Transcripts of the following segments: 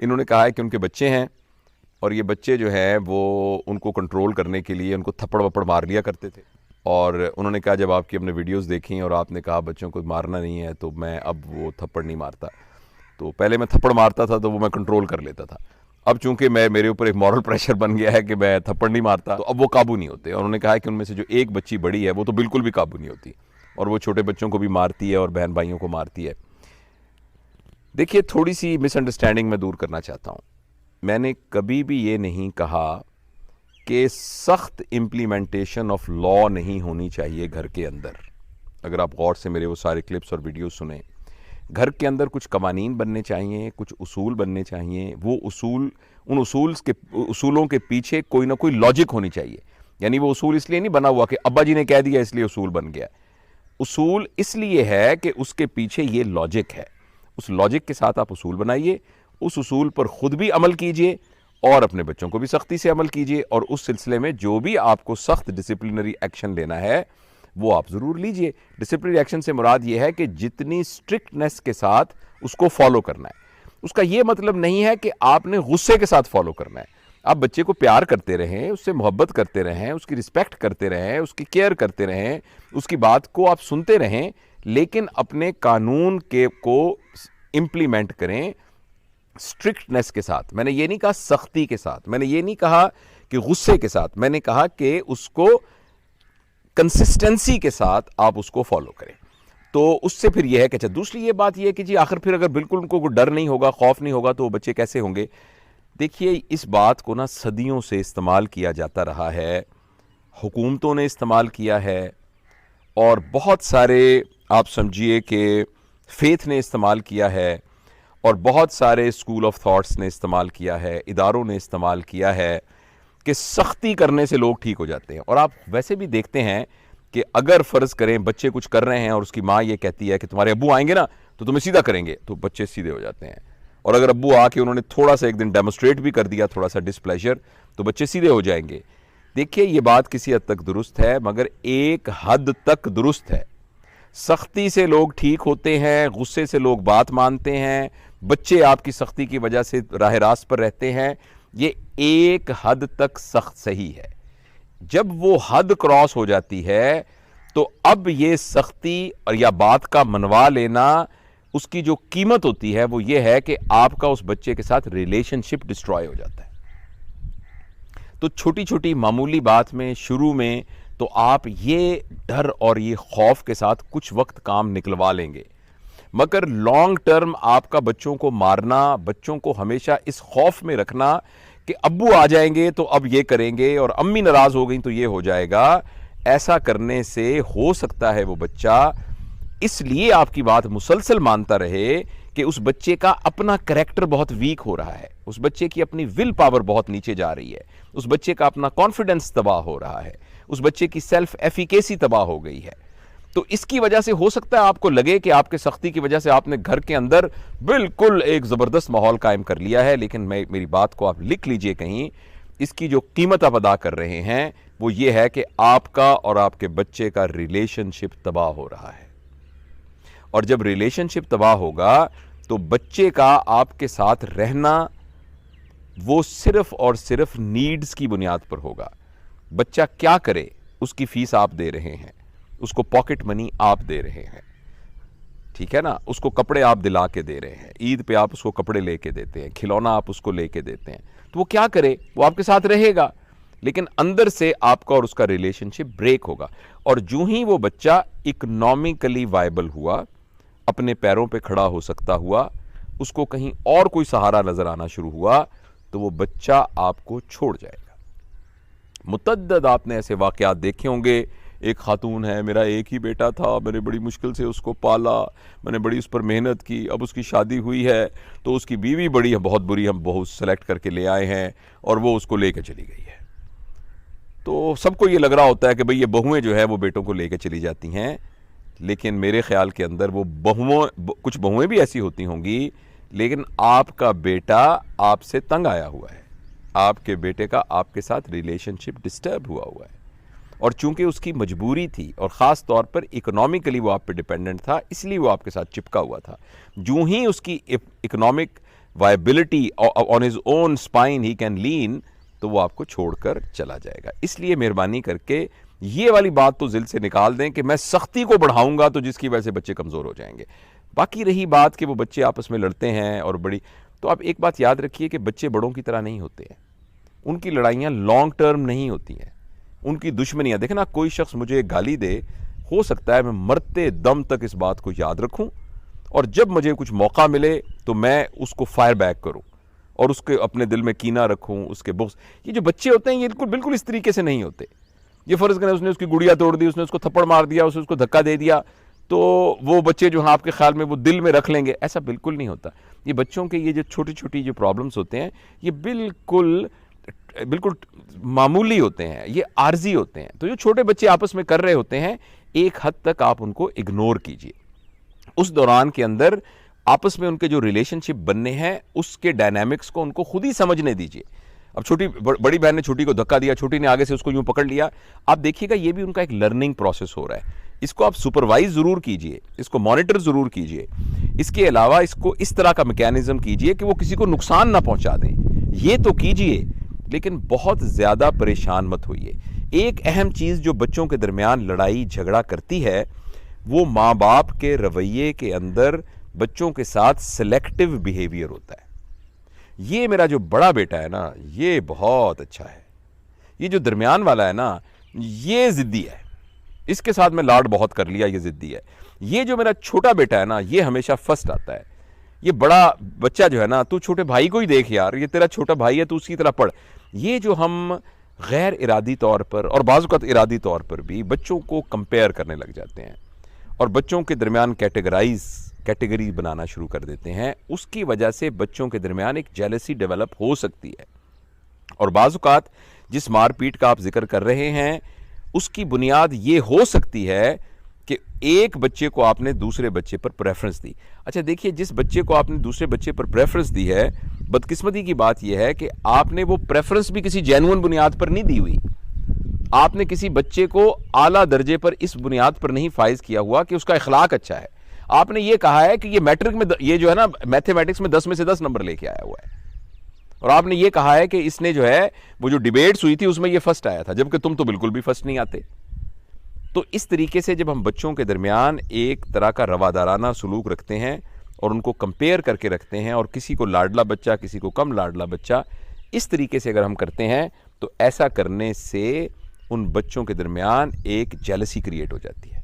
इन्होंने कहा है कि उनके बच्चे हैं और ये बच्चे जो हैं वो उनको कंट्रोल करने के लिए उनको थप्पड़ वप्पड़ मार लिया करते थे। और उन्होंने कहा जब आपकी हमने वीडियोस देखी और आपने कहा बच्चों को मारना नहीं है तो मैं अब वो थप्पड़ नहीं मारता। तो पहले मैं थप्पड़ मारता था तो वो मैं कंट्रोल कर लेता था, अब चूंकि मेरे ऊपर एक मॉरल प्रेशर बन गया है कि मैं थप्पड़ नहीं मारता तो अब वो काबू नहीं होते। और उन्होंने कहा है कि उनमें से जो एक बच्ची बड़ी है वो तो बिल्कुल भी काबू नहीं होती और वो छोटे बच्चों को भी मारती है और बहन भाइयों को मारती है। देखिए, थोड़ी सी मिसअंडरस्टैंडिंग मैं दूर करना चाहता हूँ। मैंने कभी भी ये नहीं कहा कि सख्त इम्प्लीमेंटेशन ऑफ लॉ नहीं होनी चाहिए घर के अंदर। अगर आप गौर से मेरे वो सारे क्लिप्स और वीडियोस सुने, घर के अंदर कुछ कवानीन बनने चाहिए, कुछ उसूल बनने चाहिए। वो उसूल, उन उसूलों के पीछे कोई ना कोई लॉजिक होनी चाहिए। यानी वो उसूल इसलिए नहीं बना हुआ कि अब्बा जी ने कह दिया इसलिए उसूल बन गया। उसूल इसलिए है कि उसके पीछे ये लॉजिक है। उस लॉजिक के साथ आप उसूल बनाइए, उस उसूल पर खुद भी अमल कीजिए और अपने बच्चों को भी सख्ती से अमल कीजिए। और उस सिलसिले में जो भी आपको सख्त डिसिप्लिनरी एक्शन लेना है वो आप ज़रूर लीजिए। डिसिप्लिनरी एक्शन से मुराद ये है कि जितनी स्ट्रिक्टनेस के साथ उसको फॉलो करना है। उसका ये मतलब नहीं है कि आपने गुस्से के साथ फॉलो करना है। आप बच्चे को प्यार करते रहें, उससे मोहब्बत करते रहें, उसकी रिस्पेक्ट करते रहें, उसकी केयर करते रहें, उसकी बात को आप सुनते रहें, लेकिन अपने कानून के को इम्प्लीमेंट करें स्ट्रिक्टनेस के साथ। मैंने ये नहीं कहा सख्ती के साथ, मैंने ये नहीं कहा कि गुस्से के साथ, मैंने कहा कि उसको कंसिस्टेंसी के साथ आप उसको फॉलो करें। तो उससे फिर यह है कि अच्छा, दूसरी ये बात यह है कि जी आखिर फिर अगर बिल्कुल उनको डर नहीं होगा, खौफ नहीं होगा तो वो बच्चे कैसे होंगे। देखिए, इस बात को ना सदियों से इस्तेमाल किया जाता रहा है, हुकूमतों ने इस्तेमाल किया है और बहुत सारे आप समझिए कि फेथ ने इस्तेमाल किया है और बहुत सारे स्कूल ऑफ थॉट्स ने इस्तेमाल किया है, इदारों ने इस्तेमाल किया है कि सख्ती करने से लोग ठीक हो जाते हैं। और आप वैसे भी देखते हैं कि अगर फ़र्ज़ करें बच्चे कुछ कर रहे हैं और उसकी माँ ये कहती है कि तुम्हारे अब्बू आएंगे ना तो तुम्हें सीधा करेंगे, तो बच्चे सीधे हो जाते हैं। और अगर अब्बू आके उन्होंने थोड़ा सा एक दिन डेमोस्ट्रेट भी कर दिया, थोड़ा सा डिसप्लेजर, तो बच्चे सीधे हो जाएंगे। देखिए, ये बात किसी हद तक दुरुस्त है, मगर एक हद तक दुरुस्त है। सख्ती से लोग ठीक होते हैं, गुस्से से लोग बात मानते हैं, बच्चे आपकी सख्ती की वजह से राह रास्त पर रहते हैं। ये एक हद तक सख्त सही है। जब वो हद क्रॉस हो जाती है तो अब ये सख्ती और या बात का मनवा लेना, उसकी जो कीमत होती है वो ये है कि आपका उस बच्चे के साथ रिलेशनशिप डिस्ट्रॉय हो जाता है। तो छोटी छोटी मामूली बात में शुरू में तो आप ये डर और ये खौफ के साथ कुछ वक्त काम निकलवा लेंगे, मगर लॉन्ग टर्म आपका बच्चों को मारना, बच्चों को हमेशा इस खौफ में रखना कि अब्बू आ जाएंगे तो अब ये करेंगे और अम्मी नाराज हो गई तो ये हो जाएगा, ऐसा करने से हो सकता है वो बच्चा इसलिए आपकी बात मुसलसल मानता रहे कि उस बच्चे का अपना कैरेक्टर बहुत वीक हो रहा है, उस बच्चे की अपनी विल पावर बहुत नीचे जा रही है, उस बच्चे का अपना कॉन्फिडेंस तबाह हो रहा है, उस बच्चे की सेल्फ एफिकेसी तबाह हो गई है। तो इसकी वजह से हो सकता है आपको लगे कि आपके सख्ती की वजह से आपने घर के अंदर बिल्कुल एक ज़बरदस्त माहौल कायम कर लिया है, लेकिन मेरी बात को आप लिख लीजिए कहीं, इसकी जो कीमत आप अदा कर रहे हैं वो ये है कि आपका और आपके बच्चे का रिलेशनशिप तबाह हो रहा है। और जब रिलेशनशिप तबाह होगा तो बच्चे का आपके साथ रहना वो सिर्फ और सिर्फ नीड्स की बुनियाद पर होगा। बच्चा क्या करे उसकी फीस आप दे रहे हैं, उसको पॉकेट मनी आप दे रहे हैं, ठीक है ना, उसको कपड़े आप दिला के दे रहे हैं, ईद पे आप उसको कपड़े लेके देते हैं, खिलौना आप उसको लेके देते हैं, तो वो क्या करे, वो आपके साथ रहेगा, लेकिन अंदर से आपका और उसका रिलेशनशिप ब्रेक होगा। और जो ही वो बच्चा इकोनॉमिकली वायबल हुआ, अपने पैरों पे खड़ा हो सकता हुआ, उसको कहीं और कोई सहारा नजर आना शुरू हुआ, तो वो बच्चा आपको छोड़ जाएगा। मुतद्दद आपने ऐसे वाकयात देखे होंगे। एक खातून है, मेरा एक ही बेटा था, मैंने बड़ी मुश्किल से उसको पाला, मैंने बड़ी उस पर मेहनत की, अब उसकी शादी हुई है तो उसकी बीवी बड़ी है, बहुत बुरी, हम बहू सेलेक्ट करके ले आए हैं और वो उसको लेके चली गई है। तो सबको ये लग रहा होता है कि भाई ये बहुएं जो है वो बेटों को लेके चली जाती हैं, लेकिन मेरे ख्याल के अंदर वो कुछ बहुएं भी ऐसी होती होंगी, लेकिन आपका बेटा आपसे तंग आया हुआ है, आपके बेटे का आपके साथ रिलेशनशिप डिस्टर्ब हुआ हुआ है, और चूंकि उसकी मजबूरी थी और ख़ास तौर पर इकोनॉमिकली वो आप पे डिपेंडेंट था, इसलिए वो आपके साथ चिपका हुआ था। जो ही उसकी economic viability on his own spine he can lean, तो वो आपको छोड़कर चला जाएगा। इसलिए मेहरबानी करके ये वाली बात तो दिल से निकाल दें कि मैं सख्ती को बढ़ाऊंगा तो जिसकी वजह से बच्चे कमज़ोर हो जाएंगे। बाकी रही बात कि वो बच्चे आपस में लड़ते हैं और बड़ी, तो आप एक बात याद रखिए कि बच्चे बड़ों की तरह नहीं होते हैं। उनकी लड़ाइयाँ लॉन्ग टर्म नहीं होती हैं, उनकी दुश्मनियाँ, देखें ना, कोई शख्स मुझे गाली दे, हो सकता है मैं मरते दम तक इस बात को याद रखूं और जब मुझे कुछ मौका मिले तो मैं उसको फायर बैक करूं और उसके अपने दिल में कीना रखूं, उसके बुग़्ज़। ये जो बच्चे होते हैं ये बिल्कुल इस तरीके से नहीं होते। ये फ़र्ज़ करें उसने उसकी गुड़िया तोड़ दी, उसने उसको थप्पड़ मार दिया, उसने उसको धक्का दे दिया, तो वो बच्चे जो हैं आपके ख्याल में वो दिल में रख लेंगे, ऐसा बिल्कुल नहीं होता। ये बच्चों के ये जो छोटी छोटी जो प्रॉब्लम्स होते हैं ये बिल्कुल मामूली होते हैं, ये आर्जी होते हैं। तो जो छोटे बच्चे आपस में कर रहे होते हैं एक हद तक आप उनको इग्नोर कीजिए। उस दौरान के अंदर आपस में उनके जो रिलेशनशिप बनने हैं उसके डायनामिक्स को उनको खुद ही समझने दीजिए। अब बड़ी बहन ने छोटी को धक्का दिया, छोटी ने आगे से उसको यूं पकड़ लिया, आप देखिएगा ये भी उनका एक लर्निंग प्रोसेस हो रहा है। इसको आप सुपरवाइज जरूर कीजिए, इसको मॉनिटर जरूर कीजिए। इसके अलावा इसको इस तरह का मैकेनिज्म कीजिए कि वो किसी को नुकसान ना पहुंचा दें, ये तो कीजिए, लेकिन बहुत ज्यादा परेशान मत होइए। एक अहम चीज जो बच्चों के दरमियान लड़ाई झगड़ा करती है वो माँ बाप के रवैये के अंदर बच्चों के साथ सिलेक्टिव बिहेवियर होता है। ये मेरा जो बड़ा बेटा है ना ये बहुत अच्छा है, ये जो दरमियान वाला है ना ये जिद्दी है, इसके साथ मैं लाड बहुत कर लिया, ये जिद्दी है। ये जो मेरा छोटा बेटा है ना ये हमेशा फर्स्ट आता है। ये बड़ा बच्चा जो है ना, तू छोटे भाई को ही देख यार, ये तेरा छोटा भाई है, तू उसकी तरह पढ़। ये जो हम गैर इरादी तौर पर और बाज़ औक़ात इरादी तौर पर भी बच्चों को कंपेयर करने लग जाते हैं और बच्चों के दरमियान कैटेगरी बनाना शुरू कर देते हैं, उसकी वजह से बच्चों के दरमियान एक जेलसी डेवलप हो सकती है। और बाज़ औक़ात जिस मारपीट का आप जिक्र कर रहे हैं उसकी बुनियाद ये हो सकती है कि एक बच्चे को आपने दूसरे बच्चे पर प्रेफरेंस दी। अच्छा देखिए, जिस बच्चे को आपने दूसरे बच्चे पर प्रेफरेंस दी है, बदकिस्मती की बात यह है कि आपने वो प्रेफरेंस भी किसी जेन्युइन बुनियाद पर नहीं दी हुई। आपने किसी बच्चे को आला दर्जे पर इस बुनियाद पर नहीं फाइज किया हुआ कि उसका इखलाक अच्छा है। आपने ये कहा है कि ये मैट्रिक में ये जो है ना मैथमेटिक्स में 10 में से 10 नंबर लेके आया हुआ है, और आपने ये कहा है कि इसने जो है वो जो डिबेट्स हुई थी उसमें ये फर्स्ट आया था, जबकि तुम तो बिल्कुल भी फर्स्ट नहीं आते। तो इस तरीके से जब हम बच्चों के दरमियान एक तरह का रवादाराना सलूक रखते हैं और उनको कंपेयर करके रखते हैं और किसी को लाडला बच्चा किसी को कम लाडला बच्चा, इस तरीके से अगर हम करते हैं तो ऐसा करने से उन बच्चों के दरमियान एक जेलसी क्रिएट हो जाती है।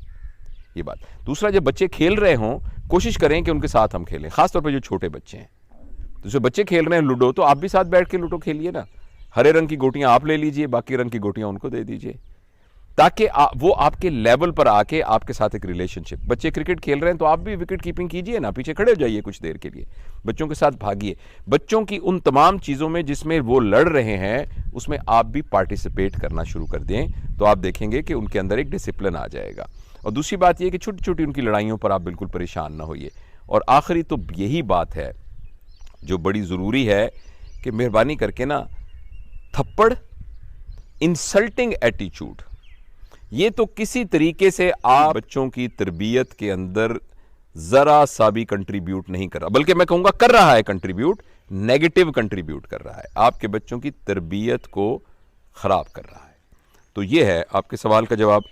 ये बात। दूसरा, जब बच्चे खेल रहे हों कोशिश करें कि उनके साथ हम खेलें, खासतौर पर जो छोटे बच्चे हैं। तो जो बच्चे खेल रहे हैं लूडो, तो आप भी साथ बैठ के लूडो खेलिए ना। हरे रंग की गोटियां आप ले लीजिए, बाकी रंग की गोटियां उनको दे दीजिए, ताकि वो आपके लेवल पर आके आपके साथ एक रिलेशनशिप। बच्चे क्रिकेट खेल रहे हैं तो आप भी विकेट कीपिंग कीजिए ना, पीछे खड़े हो जाइए कुछ देर के लिए, बच्चों के साथ भागिए। बच्चों की उन तमाम चीज़ों में जिसमें वो लड़ रहे हैं उसमें आप भी पार्टिसिपेट करना शुरू कर दें, तो आप देखेंगे कि उनके अंदर एक डिसिप्लिन आ जाएगा। और दूसरी बात यह कि छोटी छोटी उनकी लड़ाइयों पर आप बिल्कुल परेशान ना होइए। और आखिरी तो यही बात है जो बड़ी ज़रूरी है कि मेहरबानी करके ना थप्पड़, इंसल्टिंग एटीट्यूड, ये तो किसी तरीके से आप बच्चों की तरबियत के अंदर जरा सा भी कंट्रीब्यूट नहीं कर रहा, बल्कि मैं कहूंगा कर रहा है कंट्रीब्यूट, नेगेटिव कंट्रीब्यूट कर रहा है, आपके बच्चों की तरबियत को खराब कर रहा है। तो ये है आपके सवाल का जवाब।